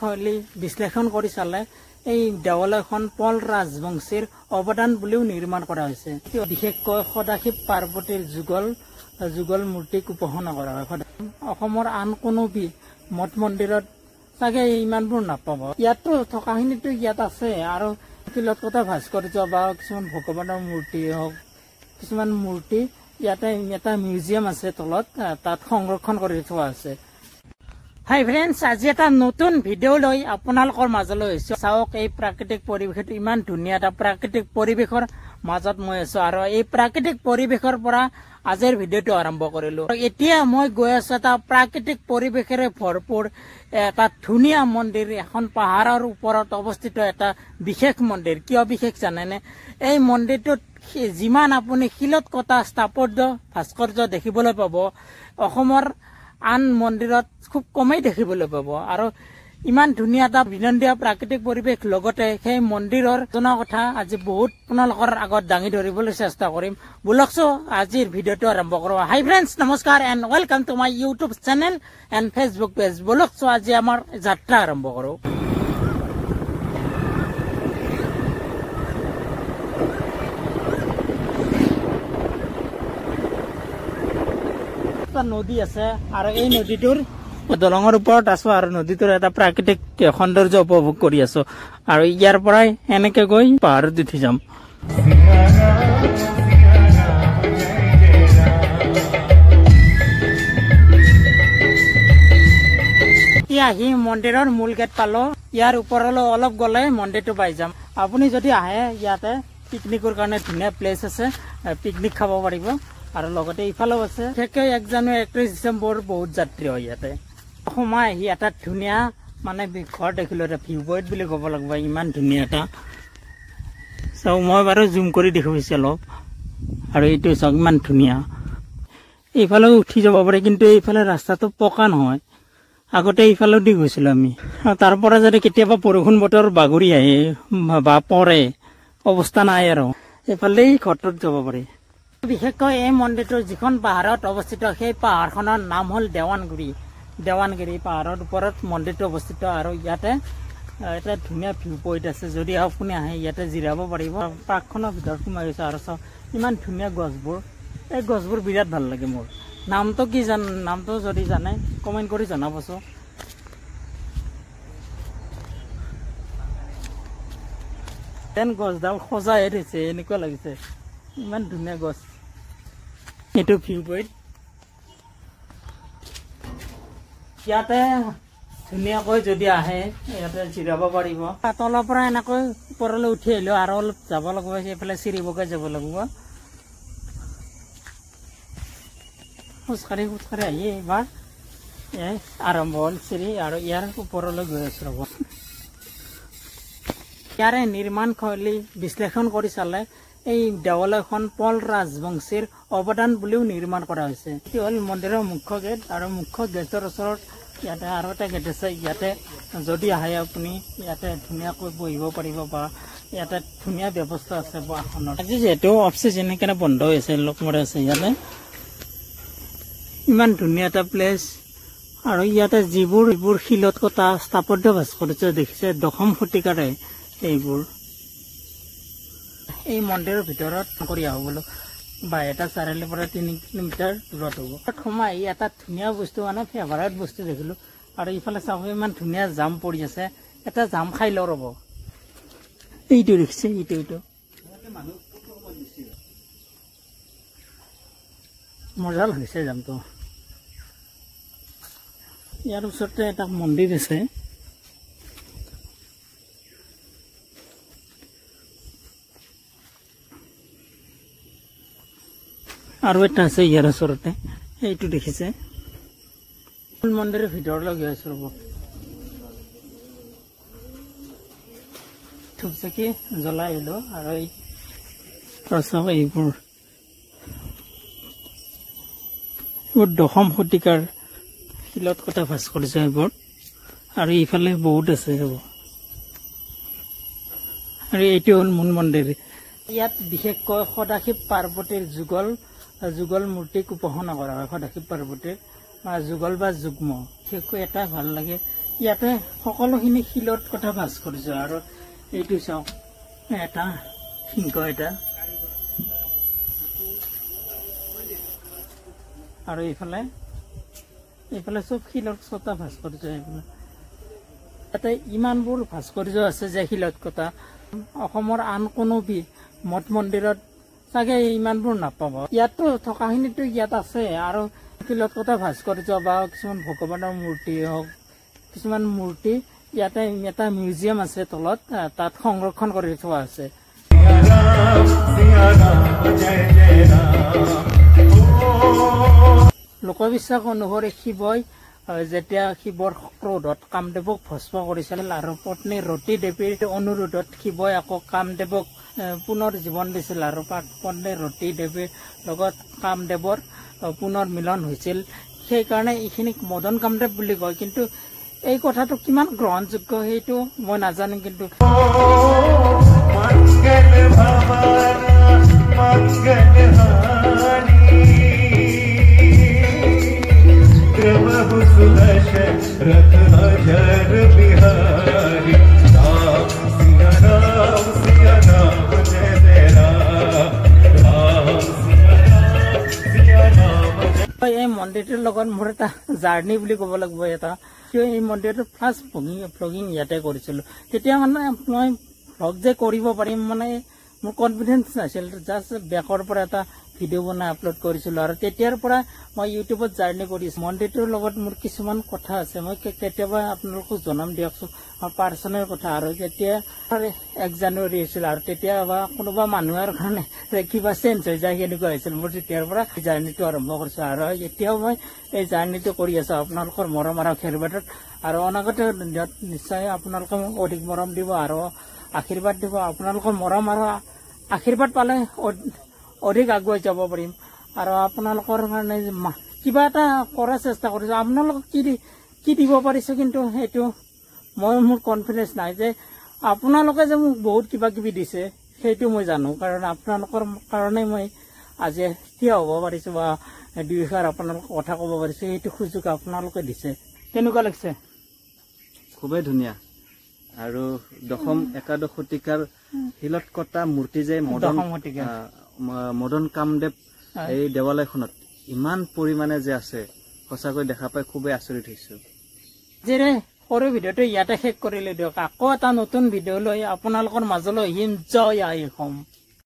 শৈলী বিশ্লেষণ কৰি চালে এই দেৱালয়খন পল ৰাজবংশীৰ অৱদান বুলিও নিৰ্মাণ কৰা হৈছে। বিশেষকৈ সদাশিৱ পাৰ্বতীৰ যুগল মূৰ্তিক উপাসনা কৰা হয়। অসমৰ আন কোনো মঠ মন্দিৰত চাগে ইমানবোৰ নাপাব। ইয়াতো থকাখিনিতো ইয়াত আছে আৰু শিলত কটা ভাস্কৰ্য বা কিছুমান ভগৱানৰ মূৰ্তি হওক, কিছুমান মূৰ্তি ইয়াতে এটা মিউজিয়াম আছে তলত, তাত সংৰক্ষণ কৰি থোৱা আছে। হাই ফ্ৰেণ্ডছ, আজি এটা নতুন ভিডিঅ' লৈ আপোনালোকৰ মাজলৈ আহিছো। চাওক, এই প্ৰাকৃতিক পৰিৱেশটো ইমান ধুনীয়া এটা প্ৰাকৃতিক পৰিৱেশৰ মাজত মই আছো আৰু এই প্ৰাকৃতিক পৰিৱেশৰ পৰা আজিৰ ভিডিঅ'টো আৰম্ভ কৰিলো। এতিয়া মই গৈ আছো এটা প্ৰাকৃতিক পৰিৱেশেৰে ভৰপূৰ এটা ধুনীয়া মন্দিৰ, এখন পাহাৰৰ ওপৰত অৱস্থিত এটা বিশেষ মন্দিৰ। কিয় বিশেষ জানেনে? এই মন্দিৰটোত যিমান আপুনি শিলত কটা স্থাপত্য ভাস্কৰ্য দেখিবলৈ পাব, অসমৰ আন মন্দিৰত খুব কমেই দেখিবলৈ পাব। আৰু ইমান ধুনীয়া এটা বিনন্দীয় প্ৰাকৃতিক পৰিৱেশ, লগতে সেই মন্দিৰৰ জনা কথা আজি বহুত আপোনালোকৰ আগত দাঙি ধৰিবলৈ চেষ্টা কৰিম। বলকচোন আজিৰ ভিডিঅ'টো আৰম্ভ কৰোঁ। হাই ফ্ৰেণ্ডছ, নমস্কাৰ and welcome to my YouTube channel and Facebook page. বলকচোন আজি আমাৰ যাত্ৰা আৰম্ভ কৰোঁ। নদী আছে আৰু এই নদীটোৰ দলঙৰ ওপৰত আছো আৰু নদীটোৰ এটা প্ৰাকৃতিক সৌন্দৰ্য উপভোগ কৰি আছো আৰু ইয়াৰ পৰাই এনেকে গৈ পাহাৰত উঠি যাম। এতিয়া আহি মন্দিৰৰ মূল গেট পালো। ইয়াৰ ওপৰলৈ অলপ গলে মন্দিৰটো পাই যাম। আপুনি যদি আহে, ইয়াতে পিকনিকৰ কাৰণে ধুনীয়া প্লেচ আছে, পিকনিক খাব পাৰিব। আৰু লগতে ইফালেও আছে। বিশেষকৈ 1 জানুৱাৰী 31 ডিচেম্বৰ বহুত যাত্ৰী হয় ইয়াতে। সোমাই আহি এটা ধুনীয়া মানে ঘৰ দেখিলো, এটা ভিউ পইণ্ট বুলি ক'ব লাগিব, ইমান ধুনীয়া এটা। চাওক, মই বাৰু জুম কৰি দেখুৱাইছো অলপ, আৰু এইটো চাওক ইমান ধুনীয়া। এইফালেও উঠি যাব পাৰি, কিন্তু এইফালে ৰাস্তাটো পকা নহয়। আগতে এইফালেও দি গৈছিলো আমি। তাৰ পৰা যদি কেতিয়াবা বৰষুণ বতৰ বাগৰি আহে বা পৰে, অৱস্থা নাই আৰু এইফালেই ঘৰটোত যাব পাৰি। বিশেষকৈ এই মন্দিৰটো যিখন পাহাৰত অৱস্থিত, সেই পাহাৰখনৰ নাম হ'ল দেৱানগিৰি পাহাৰৰ ওপৰত মন্দিৰটো অৱস্থিত। আৰু ইয়াতে এটা ধুনীয়া ভিউ পইণ্ট আছে। যদি আপুনি আহে, ইয়াতে জিৰাব পাৰিব। পাৰ্কখনৰ ভিতৰত সোমাই গৈছে আৰু চাওক ইমান ধুনীয়া গছবোৰ। এই গছবোৰ বিৰাট ভাল লাগে মোৰ। নামটো কি নামটো যদি জানে কমেণ্ট কৰি জনাবচোন। যেন গছডাল সজাই থৈছে এনেকুৱা লাগিছে, ইমান ধুনীয়া গছ। এইটো ভিউ পইণ্ট। ইয়াতে ধুনীয়াকৈ যদি আহে, ইয়াতে জিৰাব পাৰিব। তলৰ পৰা এনেকৈ ওপৰলৈ উঠি আহিলো আৰু অলপ যাব লাগিব, এইফালে চিৰি বগাই যাব লাগিব। খোজকাঢ়ি আহি এইবাৰ আৰম্ভ হ'ল চিৰি, আৰু ইয়াৰ ওপৰলৈ গৈ আছো ৰ'ব। ইয়াৰে নিৰ্মাণ শৈলী বিশ্লেষণ কৰি চালে এই দেৱালয়খন পল ৰাজবংশীৰ অৱদান বুলিও নিৰ্মাণ কৰা হৈছে। এইটো হ'ল মন্দিৰৰ মুখ্য গেট, আৰু মুখ্য গেটৰ ওচৰত ইয়াতে আৰু এটা গেট আছে। ইয়াতে যদি আহে আপুনি, ইয়াতে ধুনীয়াকৈ বহিব পাৰিব বা ইয়াতে ধুনীয়া ব্যৱস্থা আছে আসনৰ। আজি যিহেতু অফ চিজন সেইকাৰণে বন্ধ হৈ আছে, লোকমৰে আছে ইয়াতে। ইমান ধুনীয়া এটা প্লেচ, আৰু ইয়াতে যিবোৰ শিলত কটা স্থাপত্য ভাস্কৰ্য দেখিছে 10ম শতিকাৰে এইবোৰ। এই মন্দিৰৰ ভিতৰত কৰি আহো বোলো, বা এটা চাৰিআলিৰ পৰা 3 কিলোমিটাৰ দূৰত হ'ব। সোমাই এটা ধুনীয়া বস্তু, মানে ফেভাৰেট বস্তু দেখিলো। আৰু ইফালে চাব ইমান ধুনীয়া জাম পৰি আছে, এটা জাম খাই লওঁ ৰ'ব। এইটো দেখিছে, এইটো মজা লাগিছে জামটো। ইয়াৰ ওচৰতে এটা মন্দিৰ আছে। আৰু এটা আছে ইয়াৰ ওচৰতে, এইটো দেখিছে। মন্দিৰৰ ভিতৰলৈ গৈ আছো ৰ'ব। ধূপ চাকি জ্বলাই আহিলো, আৰু এইবোৰ 10ম শতিকাৰ শিলত কটা ভাস্কৰ্য এইবোৰ। আৰু ইফালে বহুত আছে এইবোৰ। আৰু এইটো হ'ল মূল মন্দিৰ। ইয়াত বিশেষকৈ সদাশিৱ পাৰ্বতীৰ যুগল মূৰ্তিক উপাসনা কৰা হয়। সদাশিৱ পাৰ্বতীৰ যুগল বা যুগ্ম, বিশেষকৈ এটা ভাল লাগে ইয়াতে সকলোখিনি শিলত কথা ভাস কৰিছো আৰু এইটো চাওক এটা সিংহ এটা আৰু এইফালে চব শিলত কটা ভাস্কৰ্য এইফালে ইয়াতে ইমানবোৰ ভাস্কৰ্য আছে যে শিলত কটা অসমৰ আন কোনো মঠ মন্দিৰত চাগে ইমানবোৰ নাপাব ইয়াতো থকাখিনিতো ইয়াত আছে আৰু শিলত কটা ভাস্কৰ্য বা কিছুমান ভগৱানৰ মূৰ্তি হওক কিছুমান মূৰ্তি ইয়াতে এটা মিউজিয়াম আছে তলত তাত সংৰক্ষণ কৰি থোৱা আছে লোকবিশ্বাস অনুসৰি শিৱই যেতিয়া শিৱৰ ক্ৰোধত কামদেৱক ভস্ম কৰিছিল আৰু পত্নী ৰতি দেৱীৰ অনুৰোধত শিৱই আকৌ কামদেৱক পুনৰ জীৱন দিছিল আৰু পত্নী ৰতি দেৱীৰ লগত কামদেৱৰ পুনৰ মিলন হৈছিল সেইকাৰণে এইখিনিক মদন কামদেৱ বুলি কয় কিন্তু এই কথাটো কিমান গ্ৰহণযোগ্য সেইটো মই নাজানো কিন্তু এই মন্দিৰটোৰ লগত মোৰ এটা জাৰ্ণি বুলি ক'ব লাগিব এটা এই মন্দিৰটো ফাৰ্ষ্ট ভ্লগিং ইয়াতে কৰিছিলো তেতিয়া মানে মই ভ্লগ যে কৰিব পাৰিম মানে মোৰ কনফিডেন্স নাছিল জাষ্ট বেকৰ পৰা এটা ভিডিঅ' বনাই আপলোড কৰিছিলো আৰু তেতিয়াৰ পৰা মই ইউটিউবত জাৰ্ণি কৰিছো মন্দিৰটোৰ লগত মোৰ কিছুমান কথা আছে মই কেতিয়াবা আপোনালোকক জনাম দিয়কচোন মোৰ পাৰ্চনেল কথা আৰু যেতিয়া 1 জানুৱাৰী হৈছিল আৰু তেতিয়া কোনোবা মানুহৰ কাৰণে কিবা চেঞ্জ হৈ যায় সেনেকুৱা হৈছিল মোৰ তেতিয়াৰ পৰা জাৰ্ণিটো আৰম্ভ কৰিছো আৰু এতিয়াও মই এই জাৰ্ণিটো কৰি আছো আপোনালোকৰ মৰম আৰু আশীৰ্বাদত আৰু অনাগত দিনত নিশ্চয় আপোনালোকে মোক অধিক মৰম দিব আৰু আশীৰ্বাদ দিব আপোনালোকৰ মৰম আৰু আশীৰ্বাদ পালে অধিক আগুৱাই যাব পাৰিম আৰু আপোনালোকৰ কাৰণে কিবা এটা কৰাৰ চেষ্টা কৰিছো আপোনালোকক কি দিব পাৰিছো কিন্তু সেইটো মোৰ কনফিডেন্স নাই যে আপোনালোকে যে মোক বহুত কিবা কিবি দিছে সেইটো মই জানো কাৰণ আপোনালোকৰ কাৰণে মই আজি থিয় হ'ব পাৰিছো বা দুই এষাৰ আপোনালোকক কথা ক'ব পাৰিছো সেইটো সুযোগ আপোনালোকে দিছে কেনেকুৱা লাগিছে খুবেই ধুনীয়া আৰু দশম একাদশ শতিকাৰ শিলত কটা মূৰ্তি যে মদন কামদেৱ এই দেৱালয়খনত ইমান পৰিমাণে যে আছে সঁচাকৈ দেখা পাই খুবেই আচৰিত হৈছো যেৰে সৰু ভিডিঅ'টো ইয়াতে শেষ কৰিলে দিয়ক আকৌ এটা নতুন ভিডিঅ' লৈ আপোনালোকৰ মাজলৈ আহিম জয় আই অসম।